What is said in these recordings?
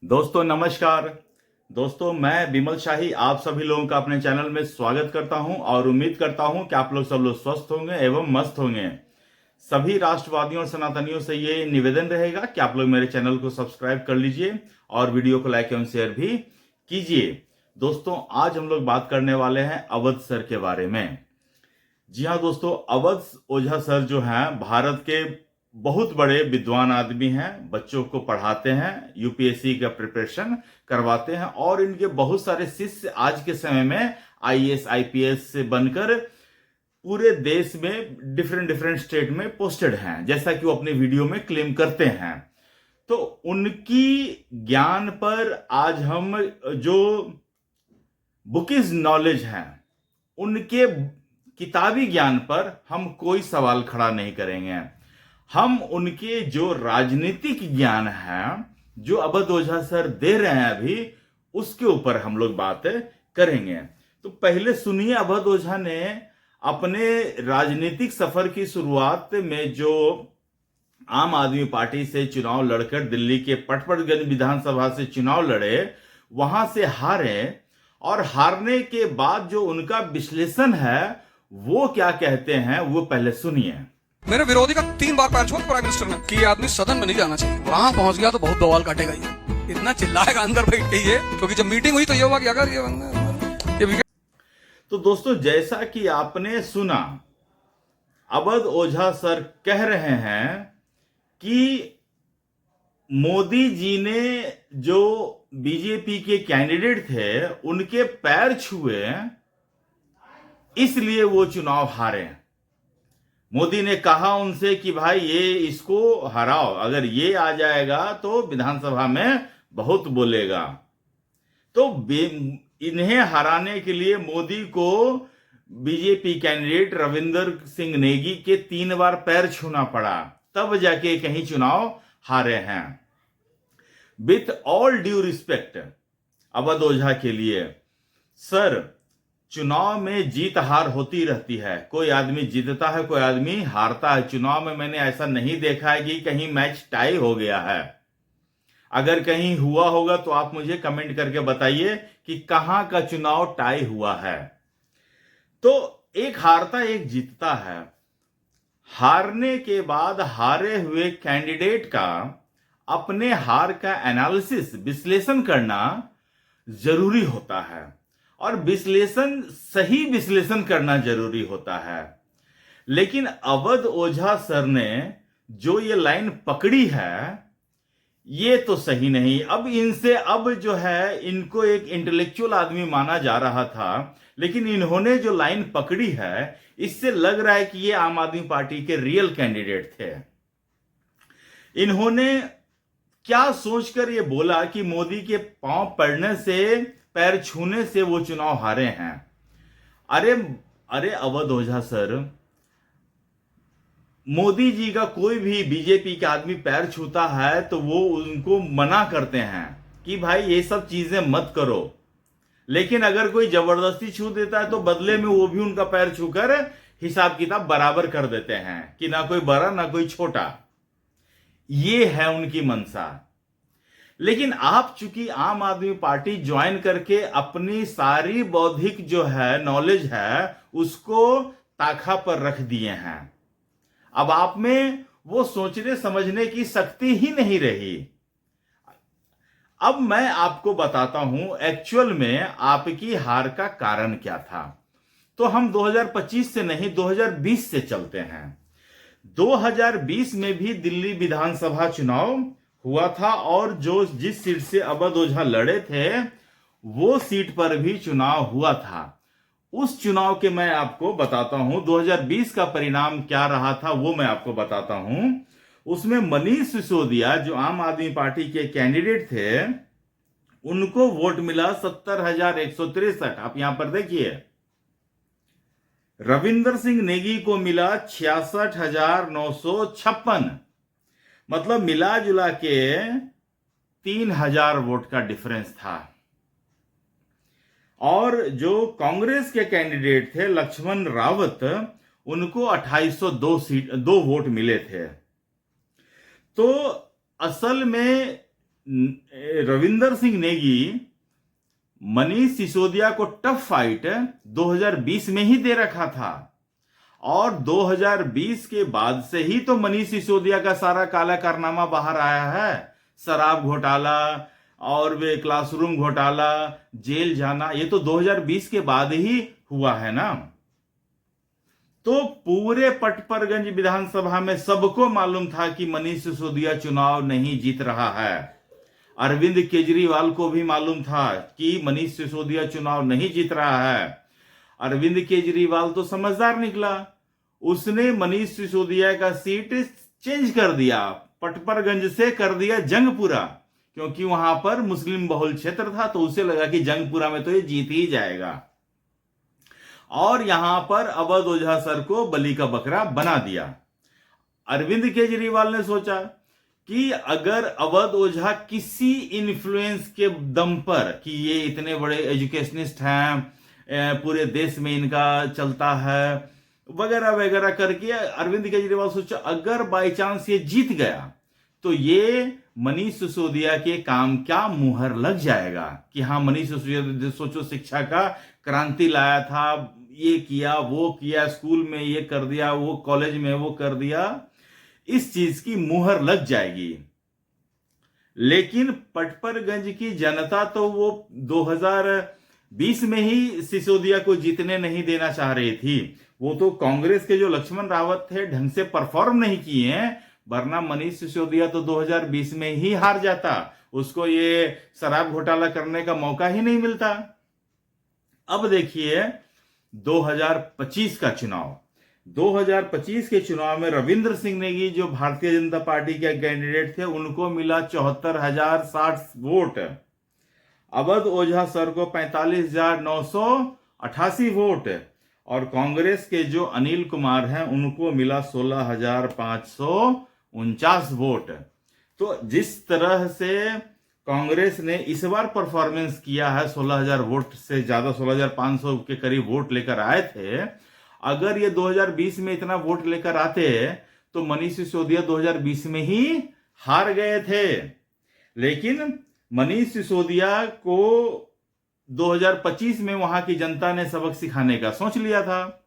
दोस्तों नमस्कार। दोस्तों मैं बिमल शाही आप सभी लोगों का अपने चैनल में स्वागत करता हूं और उम्मीद करता हूं कि आप लोग सब लोग स्वस्थ होंगे एवं मस्त होंगे। सभी राष्ट्रवादियों और सनातनियों से ये निवेदन रहेगा कि आप लोग मेरे चैनल को सब्सक्राइब कर लीजिए और वीडियो को लाइक एवं शेयर भी कीजिए। दोस्तों आज हम लोग बात करने वाले हैं अवध सर के बारे में। जी हाँ दोस्तों, अवध ओझा सर जो हैं भारत के बहुत बड़े विद्वान आदमी हैं। बच्चों को पढ़ाते हैं, यूपीएससी का प्रिपरेशन करवाते हैं और इनके बहुत सारे शिष्य आज के समय में आईएएस आईपीएस से बनकर पूरे देश में डिफरेंट स्टेट में पोस्टेड हैं, जैसा कि वो अपने वीडियो में क्लेम करते हैं। तो उनकी ज्ञान पर आज हम जो बुकिश नॉलेज है, उनके किताबी ज्ञान पर हम कोई सवाल खड़ा नहीं करेंगे। हम उनके जो राजनीतिक ज्ञान है जो अवध ओझा सर दे रहे हैं अभी, उसके ऊपर हम लोग बात करेंगे। तो पहले सुनिए, अवध ओझा ने अपने राजनीतिक सफर की शुरुआत में जो आम आदमी पार्टी से चुनाव लड़कर दिल्ली के पटपर्गंज विधानसभा से चुनाव लड़े, वहां से हारे और हारने के बाद जो उनका विश्लेषण है वो क्या कहते हैं वो पहले सुनिए। मेरे विरोधी का 3 बार पैर छुआ प्राइम मिनिस्टर ने कि ये आदमी सदन में नहीं जाना चाहिए। वहां पहुंच गया तो बहुत बवाल काटेगा, ये इतना चिल्लाएगा अंदर बैठ के ये, क्योंकि जब मीटिंग हुई तो ये हुआ कि अगर ये तो दोस्तों जैसा कि आपने सुना, अवध ओझा सर कह रहे हैं कि मोदी जी ने जो बीजेपी के कैंडिडेट थे उनके पैर छुए, इसलिए वो चुनाव हारे। मोदी ने कहा उनसे कि भाई ये इसको हराओ, अगर ये आ जाएगा तो विधानसभा में बहुत बोलेगा। तो इन्हें हराने के लिए मोदी को बीजेपी कैंडिडेट रविंदर सिंह नेगी के 3 बार पैर छूना पड़ा, तब जाके कहीं चुनाव हारे हैं। With all due respect Awadh Ojha के लिए, सर चुनाव में जीत हार होती रहती है। कोई आदमी जीतता है, कोई आदमी हारता है। चुनाव में मैंने ऐसा नहीं देखा है कि कहीं मैच टाई हो गया है। अगर कहीं हुआ होगा तो आप मुझे कमेंट करके बताइए कि कहां का चुनाव टाई हुआ है। तो एक हारता एक जीतता है। हारने के बाद हारे हुए कैंडिडेट का अपने हार का एनालिसिस विश्लेषण करना जरूरी होता है और विश्लेषण सही विश्लेषण करना जरूरी होता है। लेकिन अवध ओझा सर ने जो ये लाइन पकड़ी है ये तो सही नहीं। अब इनसे अब जो है, इनको एक इंटेलेक्चुअल आदमी माना जा रहा था, लेकिन इन्होंने जो लाइन पकड़ी है इससे लग रहा है कि ये आम आदमी पार्टी के रियल कैंडिडेट थे। इन्होंने क्या सोचकर ये बोला कि मोदी के पांव पड़ने से, पैर छूने से वो चुनाव हारे हैं। अरे अवध ओझा सर, मोदी जी का कोई भी बीजेपी का आदमी पैर छूता है तो वो उनको मना करते हैं कि भाई ये सब चीजें मत करो। लेकिन अगर कोई जबरदस्ती छू देता है तो बदले में वो भी उनका पैर छूकर हिसाब किताब बराबर कर देते हैं कि ना कोई बड़ा ना कोई छोटा। ये है उनकी मंशा। लेकिन आप चूंकि आम आदमी पार्टी ज्वाइन करके अपनी सारी बौद्धिक जो है नॉलेज है उसको ताखा पर रख दिए हैं। अब आप में वो सोचने समझने की शक्ति ही नहीं रही। अब मैं आपको बताता हूं एक्चुअल में आपकी हार का कारण क्या था। तो हम 2025 से नहीं 2020 से चलते हैं। 2020 में भी दिल्ली विधानसभा चुनाव हुआ था और जिस सीट से अवध ओझा लड़े थे वो सीट पर भी चुनाव हुआ था। उस चुनाव के मैं आपको बताता हूं 2020 का परिणाम क्या रहा था, वो मैं आपको बताता हूं। उसमें मनीष सिसोदिया जो आम आदमी पार्टी के कैंडिडेट थे उनको वोट मिला 70,163। आप यहां पर देखिए, रविंदर सिंह नेगी को मिला 66,956। मतलब मिला जुला के 3,000 वोट का डिफरेंस था। और जो कांग्रेस के कैंडिडेट थे लक्ष्मण रावत, उनको 2,802 वोट मिले थे। तो असल में रविंदर सिंह नेगी मनीष सिसोदिया को टफ फाइट 2020 में ही दे रखा था, और 2020 के बाद से ही तो मनीष सिसोदिया का सारा काला कारनामा बाहर आया है। शराब घोटाला और वे क्लासरूम घोटाला, जेल जाना, ये तो 2020 के बाद ही हुआ है ना। तो पूरे पटपरगंज विधानसभा में सबको मालूम था कि मनीष सिसोदिया चुनाव नहीं जीत रहा है। अरविंद केजरीवाल को भी मालूम था कि मनीष सिसोदिया चुनाव नहीं जीत रहा है। अरविंद केजरीवाल तो समझदार निकला, उसने मनीष सिसोदिया का सीट चेंज कर दिया, पटपरगंज से कर दिया जंगपुरा, क्योंकि वहां पर मुस्लिम बहुल क्षेत्र था, तो उसे लगा कि जंगपुरा में तो ये जीत ही जाएगा, और यहां पर अवध ओझा सर को बलि का बकरा बना दिया। अरविंद केजरीवाल ने सोचा कि अगर अवध ओझा किसी इन्फ्लुएंस के दम पर, कि ये इतने बड़े एजुकेशनिस्ट हैं, पूरे देश में इनका चलता है वगैरह वगैरह करके, अरविंद केजरीवाल सोचा अगर बाई चांस ये जीत गया तो ये मनीष सिसोदिया के काम क्या मुहर लग जाएगा कि हाँ, मनीष सिसोदिया सोचो शिक्षा का क्रांति लाया था, ये किया वो किया, स्कूल में ये कर दिया, वो कॉलेज में वो कर दिया, इस चीज की मुहर लग जाएगी। लेकिन पटपरगंज की जनता तो वो 2020 में ही सिसोदिया को जीतने नहीं देना चाह रही थी। वो तो कांग्रेस के जो लक्ष्मण रावत थे ढंग से परफॉर्म नहीं किए हैं, वरना मनीष सिसोदिया तो 2020 में ही हार जाता, उसको ये शराब घोटाला करने का मौका ही नहीं मिलता। अब देखिए 2025 का चुनाव, 2025 के चुनाव में रविंद्र सिंह नेगी जो भारतीय जनता पार्टी के कैंडिडेट थे, उनको मिला 74,060 वोट। अवध ओझा सर को 45,988 वोट, और कांग्रेस के जो अनिल कुमार हैं उनको मिला 16,549 वोट। तो जिस तरह से कांग्रेस ने इस बार परफॉर्मेंस किया है, 16,000 वोट से ज्यादा, 16,500 के करीब वोट लेकर आए थे। अगर ये 2020 में इतना वोट लेकर आते तो मनीष सिसोदिया 2020 में ही हार गए थे। लेकिन मनीष सिसोदिया को 2025 में वहां की जनता ने सबक सिखाने का सोच लिया था,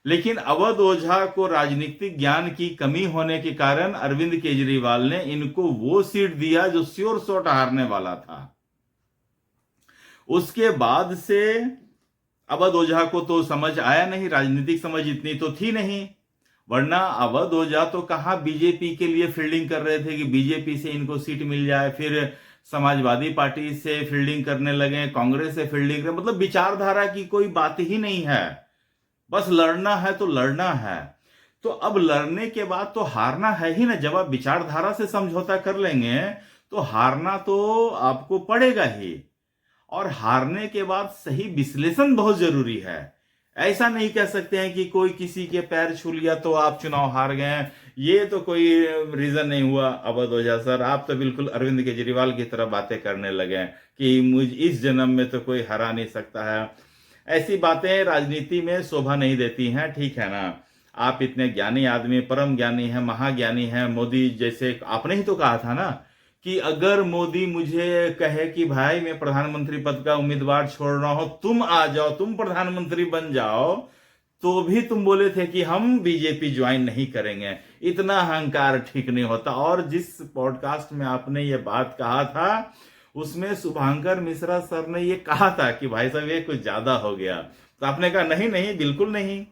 लेकिन अवध ओझा को राजनीतिक ज्ञान की कमी होने के कारण अरविंद केजरीवाल ने इनको वो सीट दिया जो श्योर शॉट हारने वाला था। उसके बाद से अवध ओझा को तो समझ आया नहीं, राजनीतिक समझ इतनी तो थी नहीं, वरना अवध ओझा तो कहां बीजेपी के लिए फील्डिंग कर रहे थे कि बीजेपी से इनको सीट मिल जाए, फिर समाजवादी पार्टी से फील्डिंग करने लगे, कांग्रेस से फील्डिंग करें, मतलब विचारधारा की कोई बात ही नहीं है, बस लड़ना है तो लड़ना है। तो अब लड़ने के बाद तो हारना है ही ना, जब आप विचारधारा से समझौता कर लेंगे तो हारना तो आपको पड़ेगा ही, और हारने के बाद सही विश्लेषण बहुत जरूरी है। ऐसा नहीं कह सकते हैं कि कोई किसी के पैर छू लिया तो आप चुनाव हार गए, ये तो कोई रीजन नहीं हुआ। अवध ओझा सर, आप तो बिल्कुल अरविंद केजरीवाल की तरह बातें करने लगे कि मुझ इस जन्म में तो कोई हरा नहीं सकता है। ऐसी बातें राजनीति में शोभा नहीं देती हैं, ठीक है ना। आप इतने ज्ञानी आदमी, परम ज्ञानी हैं, महाज्ञानी हैं, मोदी जैसे, आपने ही तो कहा था ना कि अगर मोदी मुझे कहे कि भाई मैं प्रधानमंत्री पद का उम्मीदवार छोड़ रहा हूं, तुम आ जाओ, तुम प्रधानमंत्री बन जाओ, तो भी तुम बोले थे कि हम बीजेपी ज्वाइन नहीं करेंगे। इतना अहंकार ठीक नहीं होता। और जिस पॉडकास्ट में आपने ये बात कहा था उसमें शुभांकर मिश्रा सर ने ये कहा था कि भाई साहब ये कुछ ज्यादा हो गया, तो आपने कहा नहीं नहीं बिल्कुल नहीं।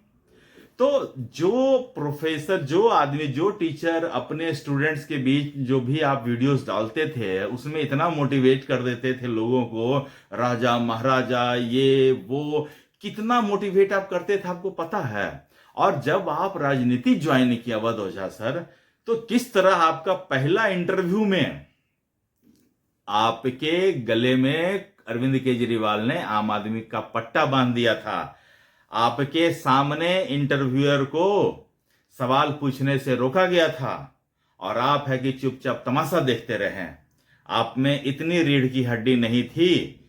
तो जो प्रोफेसर, जो आदमी, जो टीचर अपने स्टूडेंट्स के बीच जो भी आप वीडियोस डालते थे उसमें इतना मोटिवेट कर देते थे लोगों को, राजा महाराजा ये वो, कितना मोटिवेट आप करते थे आपको पता है। और जब आप राजनीति ज्वाइन किया अवध ओझा सर, तो किस तरह आपका पहला इंटरव्यू में आपके गले में अरविंद केजरीवाल ने आम आदमी का पट्टा बांध दिया था। आपके सामने इंटरव्यूअर को सवाल पूछने से रोका गया था और आप है कि चुपचाप तमाशा देखते रहे। आप में इतनी रीढ़ की हड्डी नहीं थी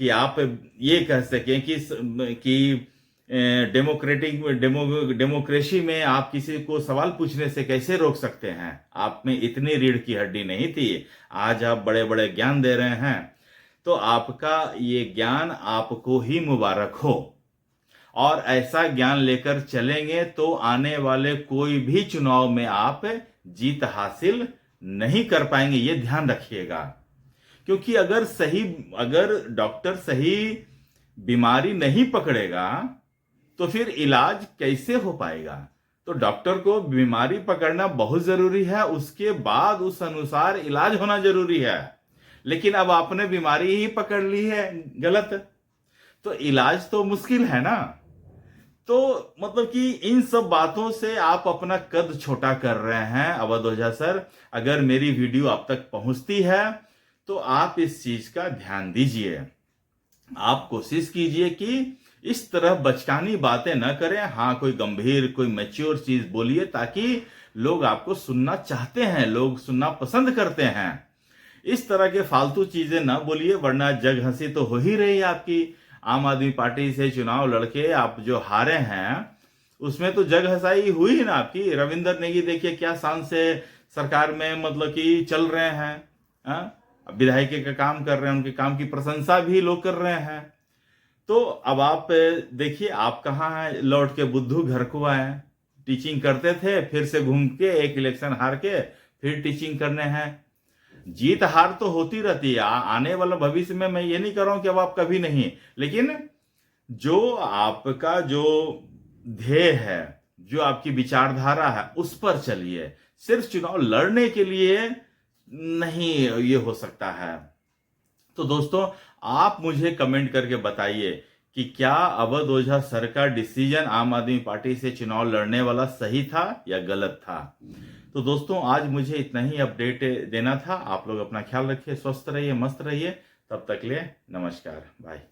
कि आप ये कह सकें कि डेमोक्रेसी में आप किसी को सवाल पूछने से कैसे रोक सकते हैं? आप में इतनी रीढ़ की हड्डी नहीं थी। आज आप बड़े बड़े ज्ञान दे रहे हैं, तो आपका ये ज्ञान आपको ही मुबारक हो। और ऐसा ज्ञान लेकर चलेंगे तो आने वाले कोई भी चुनाव में आप जीत हासिल नहीं कर पाएंगे, ये ध्यान रखिएगा। क्योंकि अगर डॉक्टर सही बीमारी नहीं पकड़ेगा तो फिर इलाज कैसे हो पाएगा? तो डॉक्टर को बीमारी पकड़ना बहुत जरूरी है, उसके बाद उस अनुसार इलाज होना जरूरी है। लेकिन अब आपने बीमारी ही पकड़ ली है गलत, तो इलाज तो मुश्किल है ना। तो मतलब कि इन सब बातों से आप अपना कद छोटा कर रहे हैं अवध ओझा सर। अगर मेरी वीडियो आप तक पहुंचती है तो आप इस चीज का ध्यान दीजिए। आप कोशिश कीजिए कि इस तरह बचकानी बातें न करें। हाँ, कोई गंभीर, कोई मैच्योर चीज बोलिए, ताकि लोग आपको सुनना चाहते हैं, लोग सुनना पसंद करते हैं। इस तरह के फालतू चीजें ना बोलिए, वरना जग हंसी तो हो ही रही है आपकी। आम आदमी पार्टी से चुनाव लड़के आप जो हारे हैं, उसमें तो जग हंसाई हुई ना आपकी। रविंदर नेगी देखिए क्या शान से सरकार में मतलब कि चल रहे हैं, विधायक का काम कर रहे हैं, उनके काम की प्रशंसा भी लोग कर रहे हैं। तो अब आप देखिए, आप कहाँ लौट के बुद्धू घर को आए। टीचिंग करते थे, फिर से घूम के एक इलेक्शन हार के फिर टीचिंग करने हैं। जीत हार तो होती रहती है। आने वाला भविष्य में मैं ये नहीं कर रहा हूं कि अब आप कभी नहीं, लेकिन जो आपका जो ध्येय है, जो आपकी विचारधारा है, उस पर चलिए। सिर्फ चुनाव लड़ने के लिए नहीं ये हो सकता है। तो दोस्तों, आप मुझे कमेंट करके बताइए कि क्या अवध ओझा सर का डिसीजन आम आदमी पार्टी से चुनाव लड़ने वाला सही था या गलत था। तो दोस्तों, आज मुझे इतना ही अपडेट देना था। आप लोग अपना ख्याल रखिए, स्वस्थ रहिए, मस्त रहिए। तब तक लिए नमस्कार, बाय।